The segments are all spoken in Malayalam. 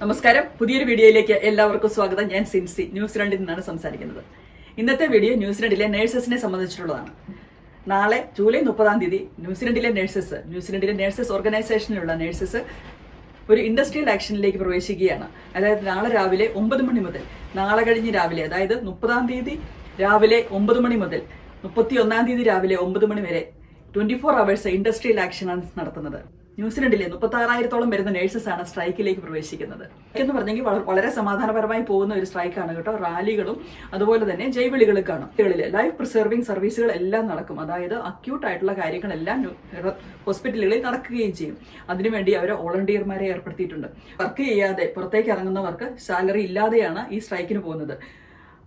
നമസ്കാരം, പുതിയൊരു വീഡിയോയിലേക്ക് എല്ലാവർക്കും സ്വാഗതം. ഞാൻ സിൻസി, ന്യൂസിലൻഡിൽ നിന്നാണ് സംസാരിക്കുന്നത്. ഇന്നത്തെ വീഡിയോ ന്യൂസിലൻഡിലെ നഴ്സസിനെ സംബന്ധിച്ചിട്ടുള്ളതാണ്. നാളെ ജൂലൈ 30 ന്യൂസിലൻഡിലെ നഴ്സസ് ഓർഗനൈസേഷനിലുള്ള നഴ്സസ് ഒരു ഇൻഡസ്ട്രിയൽ ആക്ഷനിലേക്ക് പ്രവേശിക്കുകയാണ്. അതായത് നാളെ രാവിലെ 9 മണി മുതൽ നാളെ കഴിഞ്ഞ് രാവിലെ, അതായത് 30 രാവിലെ 9 മണി മുതൽ 31 രാവിലെ 9 മണി വരെ 24 hours ഇൻഡസ്ട്രിയൽ ആക്ഷനാണ് നടത്തുന്നത്. ന്യൂസിലൻഡിലെ 36,000-ഓളം വരുന്ന നഴ്സസ് ആണ് സ്ട്രൈക്കിലേക്ക് പ്രവേശിക്കുന്നത്. എന്ന് പറഞ്ഞെങ്കിൽ വളരെ സമാധാനപരമായി പോകുന്ന ഒരു സ്ട്രൈക്കാണ് കേട്ടോ. റാലികളും അതുപോലെ തന്നെ ജൈവിളികളും കാണും. ലൈഫ് പ്രിസർവിംഗ് സർവീസുകൾ എല്ലാം നടക്കും. അതായത് അക്യൂട്ട് ആയിട്ടുള്ള കാര്യങ്ങളെല്ലാം ഹോസ്പിറ്റലുകളിൽ നടക്കുകയും ചെയ്യും. അതിനുവേണ്ടി അവർ വോളണ്ടിയർമാരെ ഏർപ്പെടുത്തിയിട്ടുണ്ട്. വർക്ക് ചെയ്യാതെ പുറത്തേക്ക് ഇറങ്ങുന്നവർക്ക് സാലറി ഇല്ലാതെയാണ് ഈ സ്ട്രൈക്കിന് പോകുന്നത്.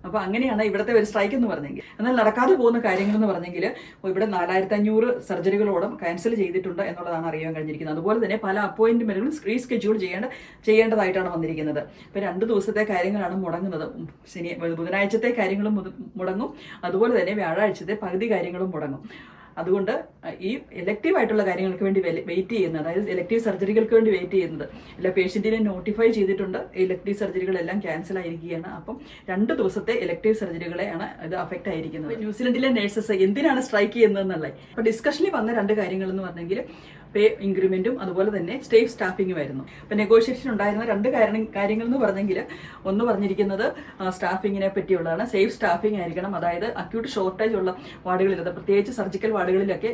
അപ്പൊ അങ്ങനെയാണ് ഇവിടുത്തെ ഒരു സ്ട്രൈക്ക് എന്ന് പറഞ്ഞെങ്കിൽ. എന്നാൽ നടക്കാതെ പോകുന്ന കാര്യങ്ങൾ എന്ന് പറഞ്ഞെങ്കിൽ ഇവിടെ 4500 സർജറികളോളം ക്യാൻസൽ ചെയ്തിട്ടുണ്ട് എന്നുള്ളതാണ് അറിയാൻ കഴിഞ്ഞിരിക്കുന്നത്. അതുപോലെ തന്നെ പല അപ്പോയിന്റ്മെന്റുകളും റീസ്കെഡ്യൂൾ ചെയ്യേണ്ടതായിട്ടാണ് വന്നിരിക്കുന്നത്. ഇപ്പൊ 2 ദിവസത്തെ കാര്യങ്ങളാണ് മുടങ്ങുന്നത്. ബുധനാഴ്ചത്തെ കാര്യങ്ങളും മുടങ്ങും, അതുപോലെ തന്നെ വ്യാഴാഴ്ചത്തെ പകുതി കാര്യങ്ങളും മുടങ്ങും. അതുകൊണ്ട് ഈ എലക്റ്റീവ് ആയിട്ടുള്ള കാര്യങ്ങൾക്ക് വേണ്ടി വെയിറ്റ് ചെയ്യുന്നത്, അതായത് എലക്റ്റീവ് സർജറികൾക്ക് വേണ്ടി വെയിറ്റ് ചെയ്യുന്നത് എല്ലാ പേഷ്യന്റിനെ നോട്ടിഫൈ ചെയ്തിട്ടുണ്ട്. എലക്റ്റീവ് സർജറികളെല്ലാം ക്യാൻസൽ ആയിരിക്കുകയാണ്. അപ്പം 2 ദിവസത്തെ എലക്റ്റീവ് സർജറികളെയാണ് ഇത് അഫക്റ്റ് ആയിരിക്കുന്നത്. ന്യൂസിലൻഡിലെ നഴ്സസ് എന്തിനാണ് സ്ട്രൈക്ക് ചെയ്യുന്നതെന്നുള്ളത് അപ്പൊ ഡിസ്കഷനിൽ വന്ന 2 കാര്യങ്ങൾ എന്ന് പറഞ്ഞെങ്കിൽ പേ ഇൻക്രിമെന്റും അതുപോലെ തന്നെ സ്റ്റാഫിംഗും ആയിരുന്നു. അപ്പൊ നെഗോഷിയേഷൻ ഉണ്ടായിരുന്ന 2 കാര്യങ്ങൾ എന്ന് പറഞ്ഞെങ്കിൽ ഒന്ന് പറഞ്ഞിരിക്കുന്നത് സ്റ്റാഫിങ്ങിനെ പറ്റിയുള്ളതാണ്. സേഫ് സ്റ്റാഫിംഗ് ആയിരിക്കണം. അതായത് അക്യൂട്ട് ഷോർട്ടേജ് ഉള്ള വാർഡുകളിൽ, പ്രത്യേകിച്ച് സർജിക്കൽ വാർഡുകളിലൊക്കെ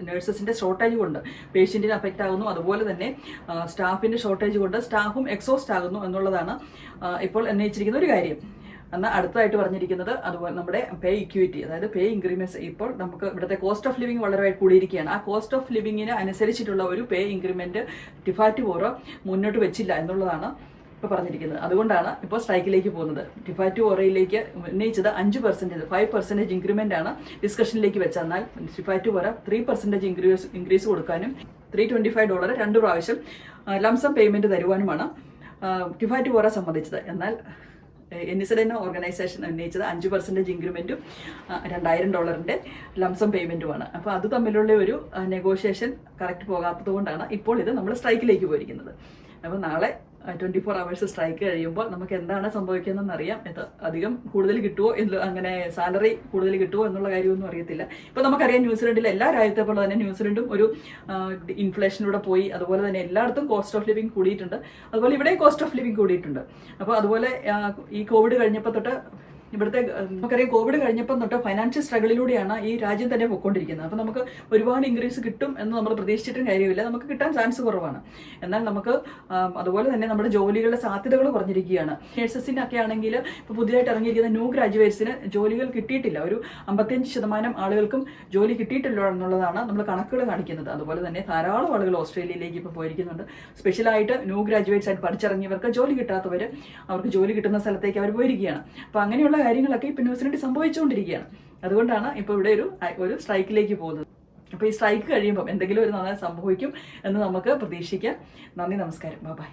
നഴ്സസിന്റെ ഷോർട്ടേജ് കൊണ്ട് പേഷ്യന്റിന് അഫക്റ്റ് ആകുന്നു. അതുപോലെ തന്നെ സ്റ്റാഫിന്റെ ഷോർട്ടേജ് കൊണ്ട് സ്റ്റാഫും എക്സോസ്റ്റ് ആകുന്നു എന്നുള്ളതാണ് ഇപ്പോൾ ഉന്നയിച്ചിരിക്കുന്ന ഒരു കാര്യം. എന്നാൽ അടുത്തതായിട്ട് പറഞ്ഞിരിക്കുന്നത് അതുപോലെ നമ്മുടെ പേ ഇക്വിറ്റി, അതായത് പേ ഇൻക്രിമെന്റ്സ്. ഇപ്പോൾ നമുക്ക് ഇവിടുത്തെ കോസ്റ്റ് ഓഫ് ലിവിംഗ് വളരെ കൂടിയിരിക്കുകയാണ്. ആ കോസ്റ്റ് ഓഫ് ലിവിങ്ങിന് അനുസരിച്ചിട്ടുള്ള ഒരു പേ ഇൻക്രിമെന്റ് ടിഫാറ്റുവോറോ മുന്നോട്ട് വെച്ചില്ല എന്നുള്ളതാണ് ഇപ്പോൾ പറഞ്ഞിരിക്കുന്നത്. അതുകൊണ്ടാണ് ഇപ്പോൾ സ്ട്രൈക്കിലേക്ക് പോകുന്നത്. ടിഫാറ്റുവോറയിലേക്ക് ഉന്നയിച്ചത് 5% ഇൻക്രിമെന്റ് ആണ് ഡിസ്കഷനിലേക്ക് വെച്ചത്. എന്നാൽ ടിഫാറ്റുവോറ 3% ഇൻക്രീസ് കൊടുക്കാനും $325 2 പ്രാവശ്യം ലംസം പേയ്മെന്റ് തരുവാനുമാണ് ടിഫാറ്റുവോറ സമ്മതിച്ചത്. എന്നാൽ എൻഇസഡെന്ന ഓർഗനൈസേഷൻ ഉന്നയിച്ചത് 5% ഇൻക്രിമെന്റും $2,000 ലംസം പേയ്മെന്റുമാണ്. അപ്പോൾ അത് തമ്മിലുള്ള ഒരു നെഗോഷിയേഷൻ കറക്റ്റ് പോകാത്തത് കൊണ്ടാണ് ഇപ്പോൾ ഇത് നമ്മൾ സ്ട്രൈക്കിലേക്ക് പോയിരിക്കുന്നത്. അപ്പോൾ നാളെ 24 hours സ്ട്രൈക്ക് കഴിയുമ്പോൾ നമുക്ക് എന്താണ് സംഭവിക്കുന്നതെന്ന് അറിയാം. അധികം കൂടുതൽ കിട്ടുമോ അങ്ങനെ സാലറി കൂടുതൽ കിട്ടുമോ എന്നുള്ള കാര്യമൊന്നും അറിയത്തില്ല. ഇപ്പൊ നമുക്കറിയാം ന്യൂസിലൻഡിൽ എല്ലാ രാജ്യത്തെ പോലെ തന്നെ ന്യൂസിലൻഡും ഒരു ഇൻഫ്ലേഷനിലൂടെ പോയി. അതുപോലെ തന്നെ എല്ലായിടത്തും കോസ്റ്റ് ഓഫ് ലിവിംഗ് കൂടിയിട്ടുണ്ട്. അതുപോലെ ഇവിടെ കോസ്റ്റ് ഓഫ് ലിവിംഗ് കൂടിയിട്ടുണ്ട്. അപ്പോൾ അതുപോലെ ഈ കോവിഡ് കഴിഞ്ഞപ്പോൾ തൊട്ട് ഇവിടുത്തെ നമുക്കറിയാം, കോവിഡ് കഴിഞ്ഞപ്പം തൊട്ട് ഫൈനാൻഷ്യൽ സ്ട്രഗിളിലൂടെയാണ് ഈ രാജ്യം തന്നെ പൊയ്ക്കൊണ്ടിരിക്കുന്നത്. അപ്പോൾ നമുക്ക് ഒരുപാട് ഇൻക്രീസ് കിട്ടും എന്ന് നമ്മൾ പ്രതീക്ഷിച്ചിട്ടും കാര്യമില്ല. നമുക്ക് കിട്ടാൻ ചാൻസ് കുറവാണ്. എന്നാൽ നമുക്ക് അതുപോലെ തന്നെ നമ്മുടെ ജോലികളുടെ സാധ്യതകൾ കുറഞ്ഞിരിക്കുകയാണ്. നഴ്സസിനൊക്കെ ആണെങ്കിൽ ഇപ്പോൾ പുതിയതായിട്ട് ഇറങ്ങിയിരിക്കുന്ന ന്യൂ ഗ്രാജുവേറ്റ്സിന് ജോലികൾ കിട്ടിയിട്ടില്ല. ഒരു 55% ആളുകൾക്കും ജോലി കിട്ടിയിട്ടില്ല എന്നുള്ളതാണ് നമ്മൾ കണക്കുകൾ കാണിക്കുന്നത്. അതുപോലെ തന്നെ ധാരാളം ആളുകൾ ഓസ്ട്രേലിയയിലേക്ക് ഇപ്പോൾ പോയിരിക്കുന്നുണ്ട്. സ്പെഷ്യലായിട്ട് ന്യൂ ഗ്രാജുവേറ്റ്സ് ആയിട്ട് പഠിച്ചിറങ്ങിയവർക്ക് ജോലി കിട്ടാത്തവർ അവർക്ക് ജോലി കിട്ടുന്ന സ്ഥലത്തേക്ക് അവർ പോയിരിക്കുകയാണ്. അപ്പോൾ അങ്ങനെയുള്ള കാര്യങ്ങളൊക്കെ ഇപ്പൊ ന്യൂസിലൻഡിൽ സംഭവിച്ചുകൊണ്ടിരിക്കുകയാണ്. അതുകൊണ്ടാണ് ഇപ്പൊ ഇവിടെ ഒരു സ്ട്രൈക്കിലേക്ക് പോകുന്നത്. അപ്പൊ ഈ സ്ട്രൈക്ക് കഴിയുമ്പോൾ എന്തെങ്കിലും ഒരു നന്നായി സംഭവിക്കും എന്ന് നമുക്ക് പ്രതീക്ഷിക്കാം. നന്ദി, നമസ്കാരം, ബൈ.